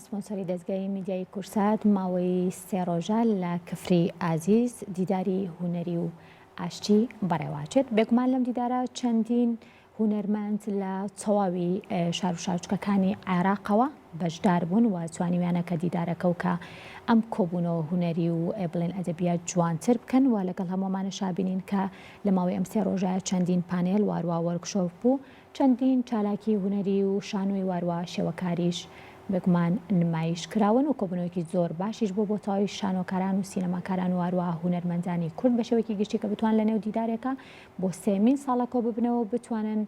سپۆنسەری دەستگای میدیای کورسات ماوەی 3 ڕۆژە لە کفری ئازیز دیداری هونەری و ئاشتی بەڕێواچێت. بێگومان لەم دیدارە چەندین هونەرمەند لە تەواوی شار و شارچکەکانی عێراقەوە بەشدار بوون و توانیویانە کە دیدارەکە و کە ئەم کۆبوونەوە هونەری و بڵێن ئەدەبیات جوانتر بکەن و لەگەڵ هەمومانە شابینین کە لە ماوەی ئەم 3 ڕۆژە چەندین پانێل وارووا وەرکشۆپ بوو، چەندین چالاکی هونەری و شانۆی وارووا شێوەکاریش بێگومان نمایش کراون و کۆبوونەوەیەکی زۆر باشیش بۆ تەواوی شانۆکاران و سینەماکاران و وارووا هونەرمەندانی کورد بە شێوەیەکی گشتی کە بتوان لە نێو دیدارێکە بۆ سێمین ساڵە کۆ ببنەوە بتوانن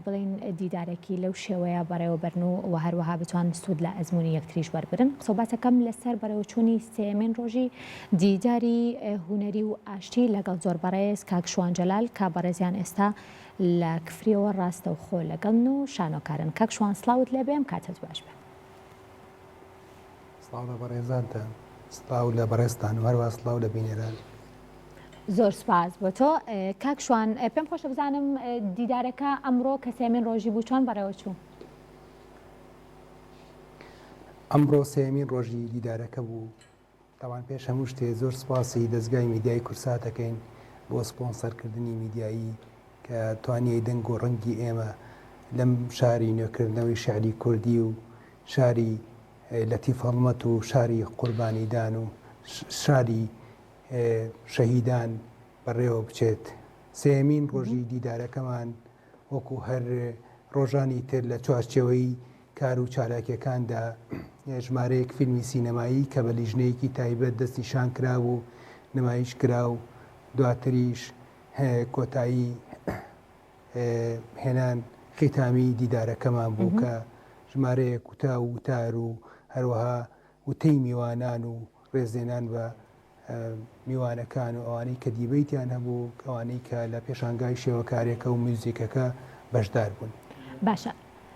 بڵین دیدارێکی لەو شێوەیە بەڕێوەبەرن و هەروەها بتوان سوود لە ئەزمموی یەکتریش وەربرن. قسەباتەکەم لەسەر بەرەوچوونی سێمین ڕۆژی دیداری هونەری و ئاشتی لەگەڵ زۆر بەڕێز کاک شوان جەلال کا بەڕێزیان ئێستا لە کفریەوە ڕاستە و خۆ لەگەڵن و شانۆکارن. کاک شوان سڵاوت لێ بێم کاتت باش بێ. سڵاو لە بەڕێزانتان، سڵاو لە بەڕێزتان و هەروە سڵاو لە بینێران. زۆر سپاس بۆ تۆ کاک شوان. پێم خۆشە بزانم دیدارەکە ئەمڕۆ کە سێمین ڕۆژی بوو چۆن بەڕێوە چوو؟ ئەمڕۆ سێمین ڕۆژی دیدارەکە بوو. تاوان پێش هەموو شتێ زۆر سپاسی دەستگای میدیای کورسات دەکەین بۆ سپۆنسەرکردنی میدیایی کە توانیەی دەنگ و ڕەنگی ئێمە لەم شاری نوێکردنەوەی شعری کوردی و شاری لەتیف هەڵمەت و شاری قوربانیدان و شاری شەهیدان بەڕێوە بچێت. سێمین ڕۆژی دیدارەکەمان وەکو هەر ڕۆژانی تر لە چوارچێوەی کار و چالاکیەکاندا ژمارەیەک فیلمی سینەمایی کە بە لیژنەیەکی تایبەت دەستنیشان کرا و نمایش کرا و دواتریش کۆتایی هێنان ختامی دیدارەکەمان بوو کە ژمارەیە کوتا و وتار و هەروەها وتەی میوانان و ڕێزێنان بە میوانەکان و ئەوانەی کە دیبەیتیان هەبوو ئەوانەی کە لە پێشانگای شێوەکارێکە و میوزیکەکە بەشدار بوون. باشە،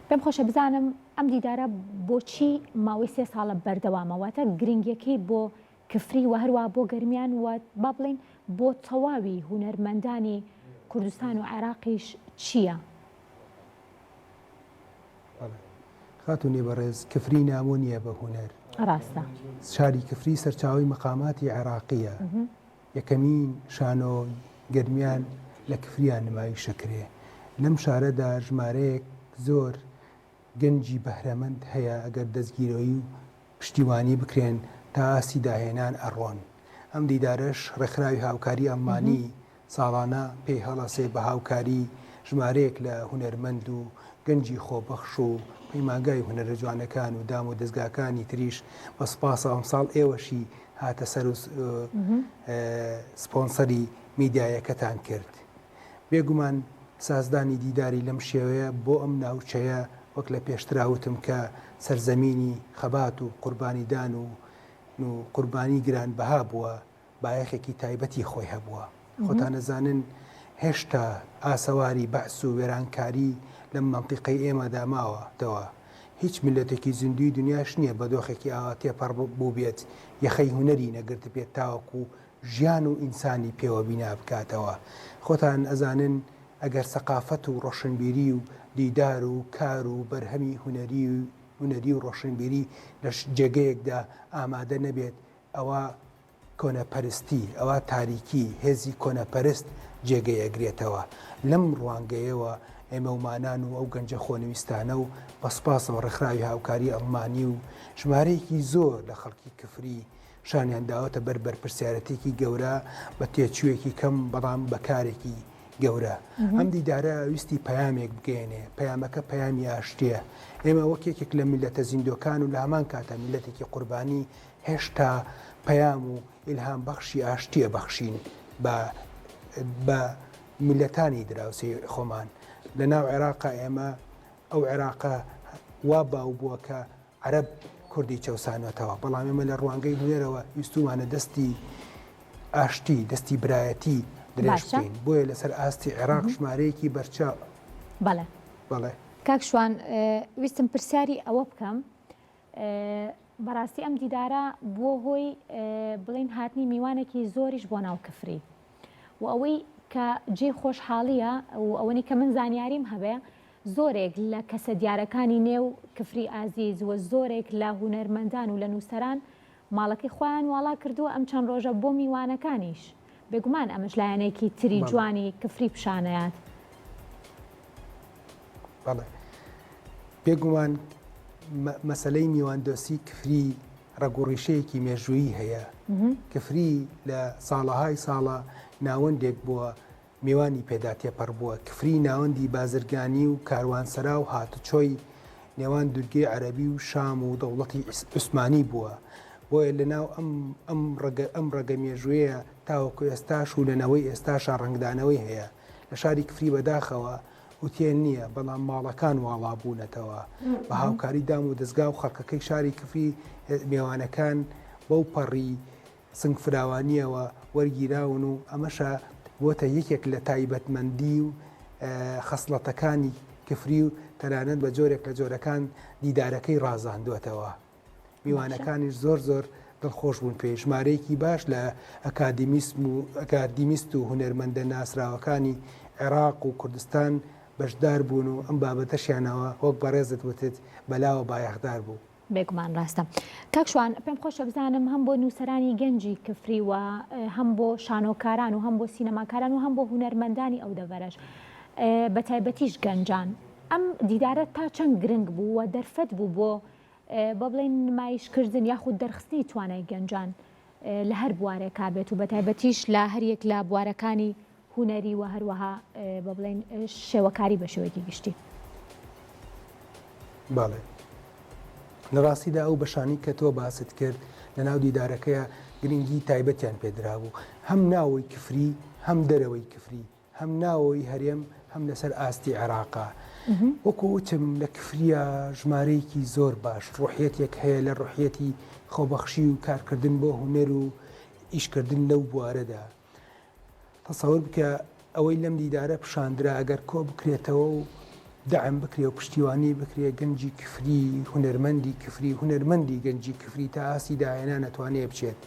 پێم خۆشە بزانم ئەم دیدارە بۆچی ماوەی 3 ساڵە بەردەوامەوەتە گرنگیەکەی بۆ کفری و هەروە بۆ گەرمیان و با بڵین بۆ تەواوی هونەرمەندانی کوردستان و عێراقیش چییە؟ خاتونی بەڕێز، کفری نامۆ نییە بە هونەر. ڕاستە. شاری کفری سەرچاوی مەقاماتی عێراقیە. یەکەمین شانۆ گەرمیان لە کفریان نمایشەکرێ. لەم شارەدا ژمارەیەک زۆر گەنجی بەهرەمەند هەیە ئەگەر دەستگیرەوەی و پشتیوانی بکرێن تا ئاسی داهێنان ئەڕۆن. ئەم دیدارەش ڕێکخراوی هاوکاری ئەمانی ساڵانە پێی هەڵەسێ بە هاوکاری ژمارەیەک لە هونەرمەند و گەنجی خۆبەخش و پەیمانگای هونەرە جوانەکان و دام و دەستگاکانی تریش بە سپاسە ئەمساڵ ئێوەشی هاتە سەر و سپۆنسەری میدیایەکەتان کرد. بێگومان سازدانی دیداری لەم شێوەیە بۆ ئەم ناوچەیە وەک لە پێشتراوتم کە سەرزەمینی خەبات و قوربانیدان و قوربانی گران بەها بووە، بایەخێکی تایبەتی خۆی هەبووە. خۆتان نەزانن هێشتا ئاسەواری بەعس و وێرانکاری لەم مەنتیقەی ئێمەدا ماوەتەوە. هیچ ملەتێکی زیندوی دنیاش نییە بە دۆخێکی ئاوا تێپەڕ بوو بێت یەخەی هونەری نەگرت بێت تاوەکو ژیان و ئینسانی پێوە بینا بکاتەوە. خۆتان ئەزانن ئەگەر سەقافەت و ڕۆشنبیری و دیدار و کار و بەرهەمی هونەری و ڕۆشنبیری لە جێگەیەکدا ئامادە نەبێت، ئەوە کۆنەپەرستی، ئەوە تاریکی هێزی کۆنەپەرست جێگەیەگرێتەوە. لەم ڕوانگەیەوە ئێمە ومانان و ئەو گەنجە خۆنویستانە و بەسپاسەوە ڕێکخراوی هاوکاری ئەڵمانی و ژمارەیەکی زۆر لە خەڵکی کفری شانیان داوەتە بەر بەرپرسیارەتێکی گەورە بە تێچوویەکی کەم بەڵام بەکارێکی گەورە. ئەم دیدارە ویستی پەیامێک بگەێنێ، پەیامەکە پەیامی ئاشتیە. ئێمە وەک یەکێک لە میلەتە زیندۆکان و لە هەمان کاتە میلەتێکی قوربانی هێشتا پەیام و ئیلهام بەخشی ئاشتیە بەخشین بە میلەتانی دراوسێ خۆمان. لە ناو عێراقا ئێمە ئەو عێراقە وا باو بووە کە عەرەب کوردی چەوسانەتەوە، بەڵام ئێمە لە ڕوانگەی هونەرەوە ویستومانە دەستی ئاشتی، دەستی برایەتی درێژ بکەین. بۆیە لەسەر ئاستی عێراق ژمارەیەکی بەرچاو. بەڵێ کاک شوان، ویستم پرسیاری ئەوە بکەم، بەڕاستی ئەم دیدارە بۆ هۆی بڵین هاتنی میوانێکی زۆریش بۆ ناو کفری و ئەوەی کە جێ خۆشحاڵیە و ئەوەی کە من زانیاریم هەبێ زۆرێک لە کەسە دیارەکانی نێو کفری ئازیز و زۆرێک لە هونەرمەندان و لە نووسەران ماڵەکەی خۆیان واڵا کردووە ئەم چەند ڕۆژە بۆ میوانەکانیش بێگومان ئەمەش لایەنێکی تری جوانی کفری پیشانەیات. بەڵێ بێگومان مەسلەی میواندۆسی کفری ڕەگوڕیشەیەکی مێژوویی هەیە. کفری لە ساڵەهای ساڵە ناوەندێک بووە میوانی پێدا تێپەڕ بووە. کفری ناوەندی بازرگانی و کاروانسەرا و هاتوچۆی نێوان دورگەی عەرەبی و شام و دەوڵەتی عوسمانی بووە. بۆیە لەناو ئەم ڕەگە مێژوویە تاوەکو ئێستاش و لەنەوەی ئێستاشا ڕنگدانەوەی هەیە. لە شاری کفری بەداخەوە وتێن نییە، بەڵام ماڵەکان واڵا بوونەتەوە بە هاوکاری دام و دەستگا و خەڵکەکەی شاری کفری میوانەکان بەو پەڕی سنگ فراوانیەوە وەرگیراون و ئەمەشە بۆتە یەکێک لە تایبەتمەندی و خەسڵەتەکانی کفری و تەنانەت بە جۆرێک لە جۆرەکان دیدارەکەی ڕازاندوێتەوە. میوانەکانیش زۆر زۆر دڵخۆش بوون پێی. ژمارەیەکی باش لە ئەکادیمیست و هونەرمەندە ناسراوەکانی عێراق و کوردستان بەشدار بوون و ئەم بابەتەشیانەوە وەک بەڕێزت وتت بەلاوە بایەخدار بوو. بێگومان ڕاستە. کاکشوان پێم خۆشە بزانم هەم بۆ نووسەرانی گەنجی کفری و هەم بۆ شانۆکاران و هەم بۆ سینەماکاران و هەم بۆ هونەرمەندانی ئەو دەڤەرەش بە تایبەتیش گەنجان ئەم دیدارە تا چەند گرنگ بوو و دەرفەت بوو بۆ بە بڵێن نمایشکردن یاخود دەرخستنی توانای گەنجان لە هەر بوارێکا بێت و بە تایبەتیش لە هەریەک لە بوارەکانی هونەری و هەروەها بە بڵێن شێوەکاری بە شێوەیەکی گشتی. باڵێ لە ڕاستیدا ئەو بەشانی کە تۆ باست کرد لە ناو دیدارەکەیە گرنگی تایبەتیان پێدرا بوو، هەم ناوەی کفری هەم دەرەوەی کفری، هەم ناوەی هەرێم هەم لەسەر ئاستی عێراقا. وەکو وتم لە کفریە ژمارەیەکی زۆر باش ڕوحیەتێک هەیە لە ڕوحیەتی خۆبەخشی و کارکردن بۆ هونەر و ئیشکردن لەو بوارەدا. تەسەوور بکە ئەوەی لەم دیدارە پیشاندرا ئەگەر کۆ بکرێتەوە و دەعم بکرێ و پشتیوانی بکرێ گەنجی کفری هونەرمەندی کفری هونەرمەندی گەنجی کفری تا ئاسی داهێنا نەتوانێ بچێت.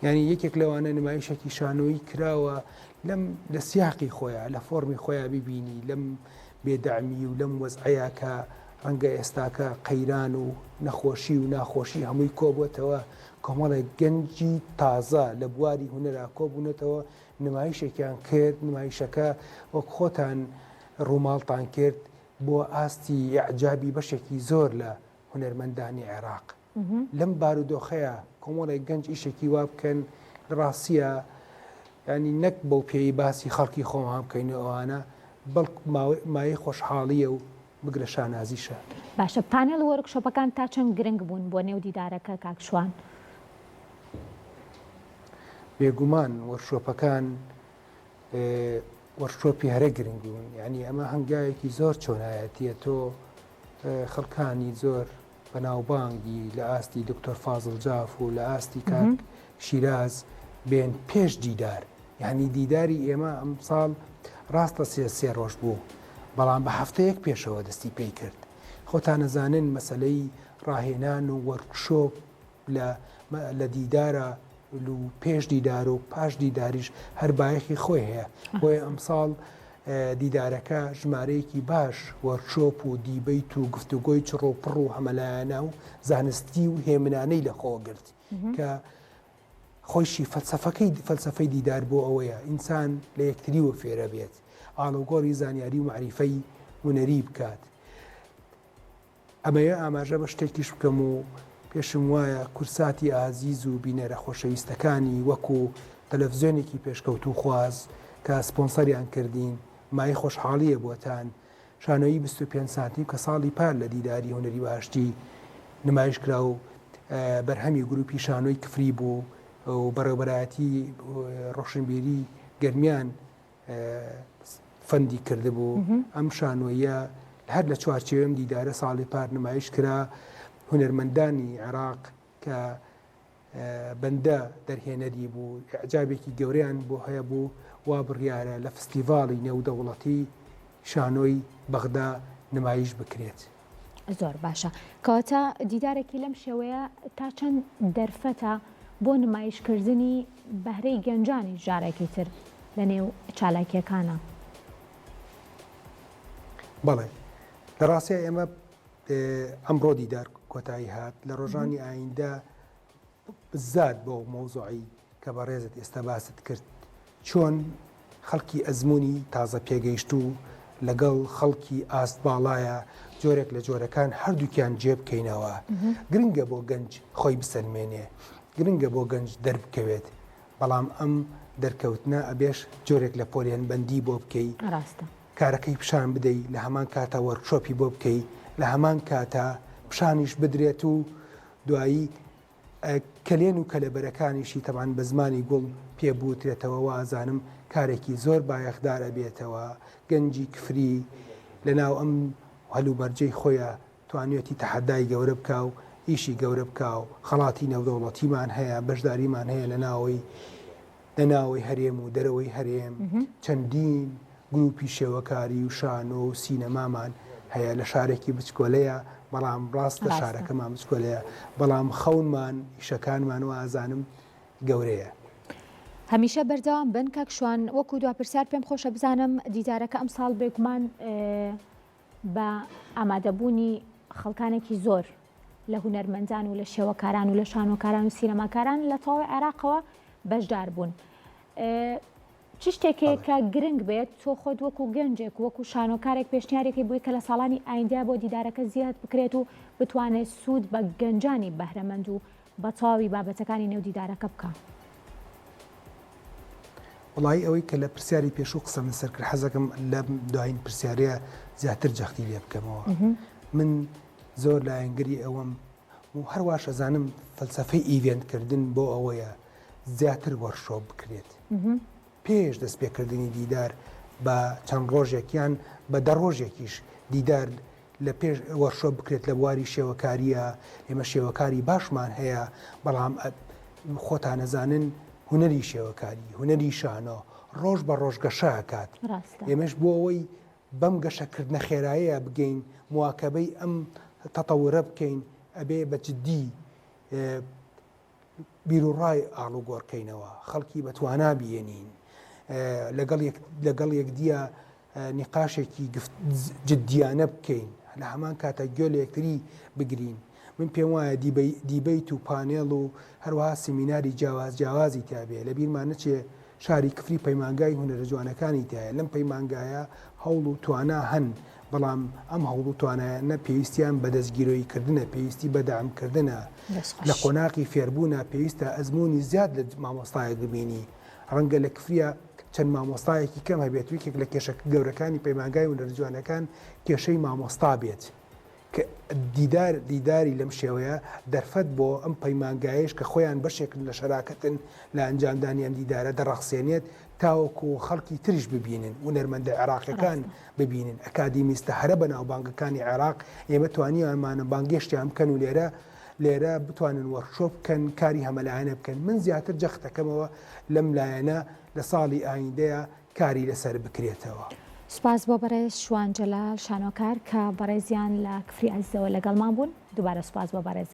یعنی یەکێک لەوانە نمایشێکی شانۆیی کراوە لە سیاقی خۆیان لە فۆرمی خۆیان ببینی لەم بێدەعمی و لەم وەزعەیە کە ڕەنگە ئێستاکە قەیران و نەخۆشی و ناخۆشی هەمووی کۆبووەتەوە کۆمەڵێک گەنجی تازە لە بواری هونەرا کۆبوونەتەوە نمایشێکیان کرد. نمایشەکە وەک خۆتان ڕووماڵتان کرد بۆ ئاستی ئەعجابی بەشێکی زۆر لە هونەرمەندانی عێراق. لەم بارودۆخەیە کۆمەڵێک گەنج ئیشێکی وا بکەن لە ڕاستیە ینی نەک بەو پێی باسی خەڵکی خۆمان بکەین ئەوانە بەڵک مایە خۆشحاڵیە و بگرە شانازیشە. باشە پانێڵ وەرکشۆپەکان تا چەند گرنگ بوون بۆ نێو دیدارەکە کاکشوان؟ بێگومان وەرکشۆپەکان وەرکشۆپی هەرە گرنگ بوون. یعنی ئەمە هەنگایەکی زۆر چۆنایەتیە تۆ خەڵکانی زۆر بەناوبانگی لە ئاستی دکتۆر فازڵ جاف و لە ئاستی کاک شیراز بێن پێش دیدار. یعنی دیداری ئێمە ئەم ساڵ ڕاستە سێ ڕۆژ بوو، بەڵام بە هەفتەیەک پێشەوە دەستی پێی کرد. خۆتان نەزانن مەسلەی ڕاهێنان و وەرکشۆپ لە دیدارە و پێش دیدار و پاش دیداریش هەر بایەخی خۆی هەیە. بۆیە ئەم ساڵ دیدارەکە ژمارەیەکی باش وەرکشۆپ و دیبەیت و گفتوگۆی چڕۆپڕ و هەمەلایەنە و زانستی و هێمنانەی لە خۆ گرت کە خۆشی فەلسەفەی دیدار بۆ ئەوەیە ئینسان لە یەکتریوە فێرە بێت، ئاڵوگۆڕی زانیاری و معریفەی هونەری بکات. ئەمەیە ئاماژە بە شتێکیش بکەم و پێشم وایە کورساتی ئازیز و بینەرە خۆشەویستەکانی وەکو تەلەڤیزیۆنێکی پێشکەوت و خواز کە سپۆنسەریان کردین مای خۆشحاڵیە بۆتان شانۆیی 25 سانتیم کە ساڵی پار لە دیداری هونەری باشتی نمایش کرا و بەرهەمی گروپی شانۆی کفری بوو و بەڕێوەبەرایەتی ڕۆشنبیری گەرمیان فەندی کردبوو. ئەم شانۆیە هەر لە چوارچێوەم دیدارە ساڵی پار نمایش کرا هونەرمەندانی عێراق کە بەندە دەرهێنەری بوو ئەعجابێکی گەورەیان بۆ هەیە بوو وا بڕیارە لە فستیڤاڵی نێودەوڵەتی شانۆی بەغدا نمایش بکرێت. زۆر باشە کەواتە دیدارێکی لەم شێوەیە تا چەند دەرفەتە بۆ نمایشکردنی بەهرەی گەنجانی ژارێکی تر لە نێو چالاکیەکانە. بەڵێ لە ڕاستە ئێمە ئەمڕۆ دیدار کۆتایی هات لە ڕۆژانی ئایندا بزات بۆ مۆزوعی کە بە ڕێزت ئێستا باست کرد چۆن خەڵکی ئەزمموی تازە پێگەیشت و لەگەڵ خەڵکی ئاست باڵایە جۆرێک لە جۆرەکان هەردووکیان جێبکەینەوە گرنگە بۆ گەنج خۆی بسەلمێنێ گرنگە بۆ گەنج دەربکەوێت بەڵام ئەم دەرکەوتنە ئەبێش جۆرێک لە پۆلیان بەندی بۆ بکەی کارەکەی پیشان بدەیت لە هەمان کاتە وەرکشۆپی بۆ بکەیت لە هەمان کاتە پیشانیش بدرێت و دوایی کەلێن و کەلەبەرەکانیشی تەمان بە زمانی گوڵ پێبووترێتەوە وازانم کارێکی زۆر بایەخدارە بێتەوە گەنجی کفری لەناو ئەم هەلوبەرجەی خۆیان توانێتی تەحەدای گەورە بکە و ئیشی گەورە بکە و خەڵاتی نێودەوڵەتیمان هەیە بەشداریمان هەیە لەناوەی هەرێم و دەرەوەی هەرێم چەندین گروپی شێوەکاری و شانۆ و سینەمامان هەیە لە شارێکی بچکۆلەیە بەڵام ڕاستە شارەکەمان بچکۆلەیە بەڵام خەونمان ئیشەکانمان و ئازانم گەورەیە. هەمیشە بەردەوام بن کاک شوان وەکو دوا پرسیار پێم خۆشە بزانم دیدارەکە ئەمساڵ بێگومان بە ئامادەبوونی خەڵکانێکی زۆر لە هونەرمەندان و لە شێوەکاران و لە شانۆکاران و سینەماکاران لە تەواوی عێراقەوە بەشدار بوون. چ شتێکێک کە گرنگ بێت تۆ خۆت وەکو گەنجێک وەکو شانۆکارێک پێشنیارێکی بووی کە لە ساڵانی ئایندا بۆ دیدارەکە زیاد بکرێت و بتوانێت سوود بە گەنجانی بەهرەمەند و بە تەواوی بابەتەکانی نێو دیدارەکە بکە؟ وڵی ئەوەی کە لە پرسیاری پێشوو قسەم لەسەر کرد حەزەکەم لە دوایین پرسیارەیە زیاتر جەختی لێ بکەمەوە. من زۆر لایەنگری ئەوەم و هەروە شەزانم فەلسەفەی ئیڤێنتکردن بۆ ئەوەیە زیاتر وەرشۆپ بکرێت پێش دەست پێکردنی دیدار بە چەند ڕۆژێکیان بە دە ڕۆژێکیش دیدار لە پێش وەرشۆپ بکرێت لە بواری شێوەکاریە ئێمە شێوەکاری باشمان هەیە بەڵام خۆتان نەزانن هونەری شێوەکاری هونەری شانۆ ڕۆژ بە ڕۆژ گەشەکات ئێمەش بۆ ئەوەی بەم گەشەکردنە خێراییە بگەین مواکەبەی ئەم تەتەورە بکەین ئەبێ بە جددی بیرروڕای ئاڵوگۆڕکەینەوە خەڵکی بەتوانا بێنین لەگەڵ یەکدیە نیقاشێکی جددیانە بکەین لە هەمان کاتە گوێ لە یەکتری بگرین. من پێم وایە دیبەیت و پانێڵ و هەروەها سیمیناری جیاوازی تابێ لە بیرمان نەچێ شاری کفری پەیمانگای هونەرە جوانەکانی تایە لەم پەیمانگایە هەوڵ و توانا هەن بەڵام ئەم هەوڵ و توانایانە پێویستیان بە دەستگیرۆییکردنە پێویستی بەدامکردنە لە قۆناقی فێربوونە پێویستە ئەزمموی زیاد لە مامۆستایەک ببینی ڕەنگە لە کفریە چەند مامۆستایەکی کەم هەبێت ویکێک لە کێشە گەورەکانی پەیمانگای هونەرە جوانەکان کێشەی مامۆستا بێت کە دیداری لەم شێوەیە دەرفەت بۆ ئەم پەیمانگایش کە خۆیان بەشێکن لە شەراکەتن لە ئەنجامدانی ئەم دیدارە دەڕەخسێنێت تاوەکو خەڵکی تریش ببینن و نەرمەندە عێراقیەکان ببینن ئەکادیمیستە هەرە بە ناوبانگەکانی عێراق ئێمە توانیانمانە بانگێشتیان بکەن و لێرە بتوانن وەرکشۆپ بکەن کاری هەمەلایەنە بکەن. من زیاتر جەختەکەمەوە لەم لایەنە لە ساڵی ئایندەیە کاری لەسەر بکرێتەوە. سوپاس بۆ بەڕێز شوان جەلال شانۆکار کە بەڕێزیان لە کفری عەزیزەوە لەگەڵمان بوون. دووبارە سوپاس بۆ بەڕێز